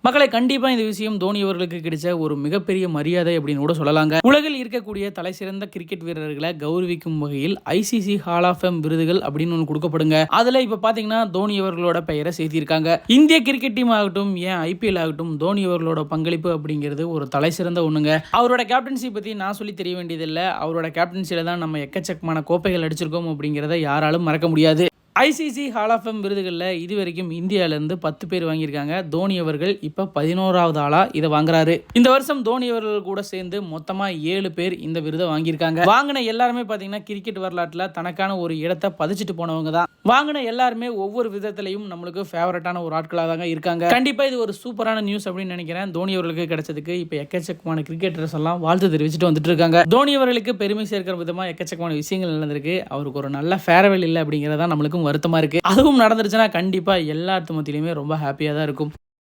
மக்களை கண்டிப்பா இந்த விஷயம் தோனி அவர்களுக்கு கிடைச்ச ஒரு மிகப்பெரிய மரியாதை அப்படின்னு கூட சொல்லலாங்க. உலகில் இருக்கக்கூடிய தலை சிறந்த கிரிக்கெட் வீரர்களை கௌரவிக்கும் வகையில் ஐசிசி ஹால் ஆஃப் ஃபேம் விருதுகள் அப்படின்னு ஒன்று கொடுக்கப்படுங்க. அதுல இப்ப பாத்தீங்கன்னா தோனி அவர்களோட பெயரை சேர்த்திருக்காங்க. இந்திய கிரிக்கெட் டீம் ஆகட்டும், ஏன் ஐபிஎல் ஆகட்டும், தோனி அவர்களோட பங்களிப்பு அப்படிங்கிறது ஒரு தலை சிறந்த ஒண்ணுங்க. அவரோட கேப்டன்சி பத்தி நான் சொல்லி தெரிய வேண்டியதில்லை. அவரோட கேப்டன்சியில தான் நம்ம எக்கச்சக்கமான கோப்பைகள் அடிச்சிருக்கோம் அப்படிங்கிறத யாராலும் மறக்க முடியாது. ஐசிசி ஹால் ஆஃப் ஃபேம் விருதுகளில் இதுவரைக்கும் இந்தியாவிலேருந்து 10 பேர் வாங்கியிருக்காங்க. தோனி அவர்கள் இப்போ 11வது ஆளாக இதை வாங்குறாரு. இந்த வருஷம் தோனி அவர்கள் கூட சேர்ந்து மொத்தமாக 7 பேர் இந்த விருதை வாங்கியிருக்காங்க. வாங்கின எல்லாருமே பார்த்தீங்கன்னா கிரிக்கெட் வரலாற்றில் தனக்கான ஒரு இடத்தை பதிச்சுட்டு போனவங்க தான். வாங்கின எல்லாருமே ஒவ்வொரு விதத்திலையும் நம்மளுக்கு ஃபேவரட்டான ஒரு ஆட்களாக தாங்க இருக்காங்க. கண்டிப்பாக இது ஒரு சூப்பரான நியூஸ் அப்படின்னு நினைக்கிறேன். தோனி அவர்களுக்கு கிடைச்சதுக்கு இப்போ எக்கச்சக்கமான கிரிக்கெட்டர்ஸ் எல்லாம் வாழ்த்து தெரிவிச்சுட்டு வந்துட்டு இருக்காங்க. தோனி அவர்களுக்கு பெருமை சேர்க்கிற விதமாக எக்கச்சக்கமான விஷயங்கள் நடந்திருக்கு. அவருக்கு ஒரு நல்ல ஃபேர்வெல் இல்லை அப்படிங்கிறதா நம்மளுக்கும் வருத்தமா இருக்கு. அதுவும் நடந்துருச்சுன்னா கண்டிப்பா எல்லாத்து மத்தியிலுமே ரொம்ப ஹாப்பியா தான் இருக்கும்.